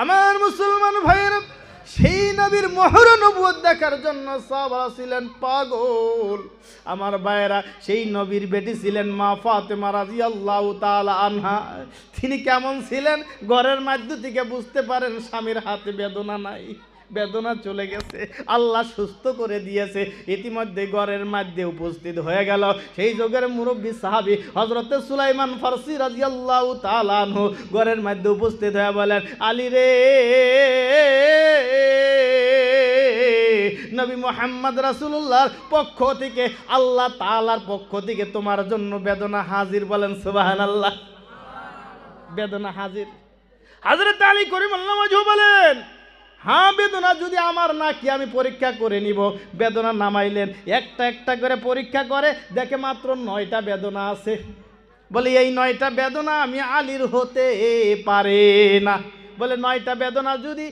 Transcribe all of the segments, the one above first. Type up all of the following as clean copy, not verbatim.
আমার মুসলমান ভাইয়েরা, সেই নবীর মোহর নবুয়ত দেখার জন্য সাহাবারা ছিলেন পাগল। আমার ভাইয়েরা, সেই নবীর বেটি ছিলেন মা ফাতেমা রাদিয়াল্লাহু তাআলা আনহা। তিনি কেমন ছিলেন? ঘরের মধ্য থেকে বুঝতে পারেন স্বামীর হাতে বেদনা নাই, বেদনা চলে গেছে, আল্লাহ সুস্থ করে দিয়েছে। ইতিমধ্যে ঘরের মধ্যে উপস্থিত হয়ে গেল সেই যুগের মুরব্বী সাহাবী হযরত সুলাইমান ফারসি রাদিয়াল্লাহু তাআলা আনহু। ঘরের মধ্যে উপস্থিত হয়ে বলেন, আলী রে, নবী মুহাম্মদ রাসূলুল্লাহর পক্ষ থেকে, আল্লাহ তাআলার পক্ষ থেকে তোমার জন্য বেদনা হাজির। বলেন সুবহানাল্লাহ। বেদনা হাজির। হযরত আলী করিমুল্লাহ ওয়াজহু বলেন, হ্যাঁ, বেদনা যদি আমার না কি আমি পরীক্ষা করে নিব। বেদনা নামাইলেন, একটা একটা করে পরীক্ষা করে দেখে মাত্র 9টা বেদনা আছে। বলে এই 9টা বেদনা আমি আলীর হতে পারে না। বলে 9টা বেদনা যদি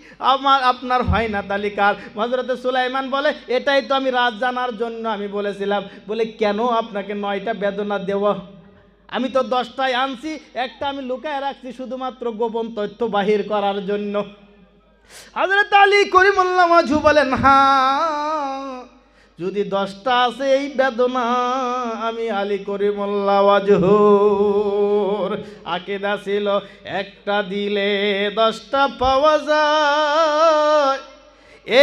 আপনার হয় না তাহলে কার? হযরত সুলাইমান বলে, এটাই তো আমি রাজ জানার জন্য আমি বলেছিলাম। বলে কেন আপনাকে 9টা বেদনা দেওয়া? আমি তো 10টাই আনছি, একটা আমি লুকায় রাখছি শুধুমাত্র গোপন তথ্য বাহির করার জন্য। হযরত আলী করিমুল্লাহ ওয়াজহু বলেন, হ্যাঁ, যদি 10টা আছে এই বেদনা আমি আলী করিমুল্লাহ ওয়াজহুর আকীদা ছিল, একটা দিলে 10টা পাওয়া যায়।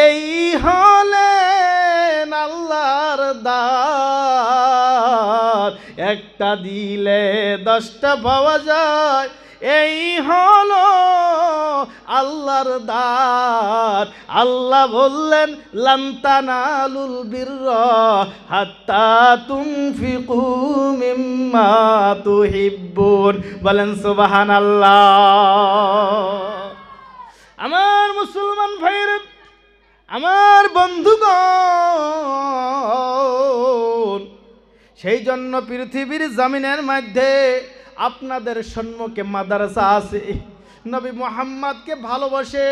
এই হলেন আল্লাহর দান, একটা দিলে 10টা পাওয়া যায়। এই হলো আল্লাহর দান। আল্লাহ বললেন, লান তানালুল বিররা হাত্তা তুনফিকু মিম্মা তুহিব্বুন। বলেন সুবহানাল্লাহ। আমার মুসলমান ভাইরা, আমার বন্ধুগণ, সেই জন্য পৃথিবীর জমিনের মধ্যে আপনাদের সম্মুখে মাদ্রাসা আছে। নবী মুহাম্মদকে ভালোবাসে,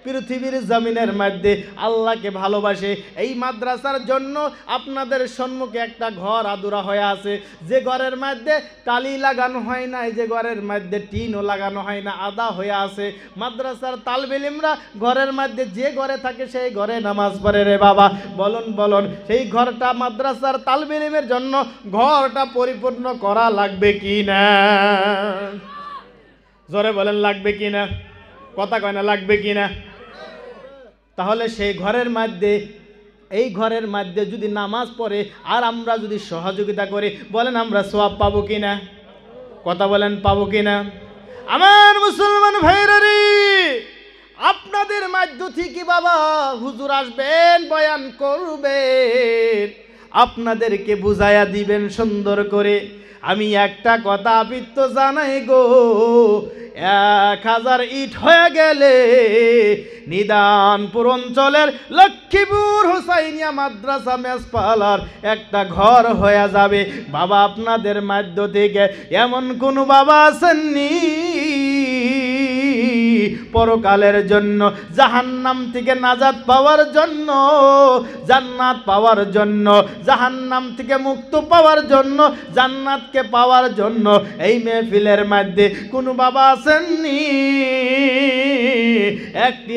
পৃথিবীর জমিনের মধ্যে আল্লাহকে ভালোবাসে। এই মাদ্রাসার জন্য আপনাদের সম্মুখে একটা ঘর আদুরা হয়ে আছে, যে ঘরের মধ্যে টালি লাগানো হয় না, যে ঘরের মধ্যে টিনও লাগানো হয় না, আদা হয়ে আছে। মাদ্রাসার তালবে ইলমরা ঘরের মধ্যে যে ঘরে থাকে সেই ঘরে নামাজ পড়ে রে বাবা। বলুন বলুন, সেই ঘরটা মাদ্রাসার তালবে ইলমের জন্য ঘরটা পরিপূর্ণ করা লাগবে কি না? জোরে বলেন, লাগবে কি না? কথা কয় না, লাগবে কি না? তাহলে সেই ঘরের মধ্যে, এই ঘরের মধ্যে যদি নামাজ পড়ে আর আমরা যদি সহযোগিতা করি, বলেন আমরা সওয়াব পাবো কি না? কথা বলেন, পাবো কি না? আমার মুসলমান ভাইরা রে, আপনাদের মধ্য থেকে বাবা হুজুর আসবেন, বয়ান করবেন, আপনাদেরকে বুঝাইয়া দিবেন সুন্দর করে। আমি একটা কথা আপিত্ত জানাই গো, 1000 ইট হয়ে গেলে নিদানপুর অঞ্চলের লক্ষ্মীপুর হুসাইনিয়া মাদ্রাসা মেসপালার একটা ঘর হয়ে যাবে। বাবা, আপনাদের মধ্য থেকে এমন কোন বাবা আছেননি পরকালের জন্য, জাহান্নাম থেকে নাজাত পাওয়ার জন্য, জান্নাত পাওয়ার জন্য, জাহান্নাম থেকে মুক্ত পাওয়ার জন্য, জান্নাতকে পাওয়ার জন্য এই মেহফিলের মধ্যে কোন বাবা আছেননি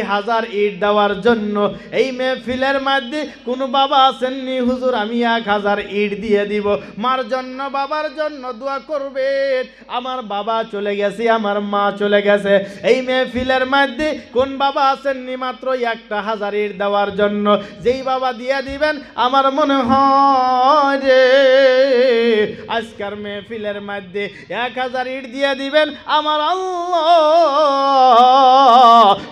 1000 ইট দেওয়ার জন্য? এই মেহফিলের মধ্যে কোন বাবা আছেননি হুজুর আমি 1000 ইট দিয়ে দিব? মার জন্য, বাবার জন্য দোয়া করবেন। আমার বাবা চলে গেছে, আমার মা চলে গেছে, এই মেহফিলের মধ্যে কোন বাবা আছেননি মাত্র 1000 ইট দেওয়ার জন্য? যেই বাবা দিয়ে দিবেন, আমার মনে হয় রে আজকের মেহফিলের মধ্যে 1000 ইট দিয়ে দিবেন, আমার আল্লাহ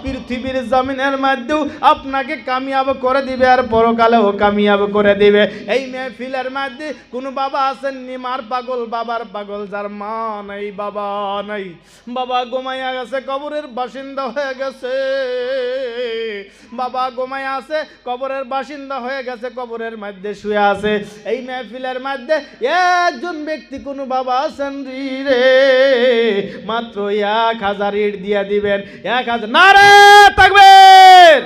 পৃথিবীর জমিনের মধ্যেও আপনাকে কামিয়াব করে দিবে আর পরকালেও কামিয়াব করে দিবে। এই মেহফিলের মধ্যে কোন বাবা আছেননি মার পাগল, বাবার পাগল, যার মা নাই, বাবা নাই, বাবা ঘুমাইয়া গেছে, কবরের বাসিন্দা হয়ে গেছে, বাবা ঘুমাইয়া আছে, কবরের বাসিন্দা হয়ে গেছে, কবরের মধ্যে শুয়ে আছে। এই মেহফিলের মধ্যে একজন ব্যক্তি কোন বাবা আছেন রে, মাত্র 1000 ইট দিয়ে দিবেন। 1000 নারে তাকবীর।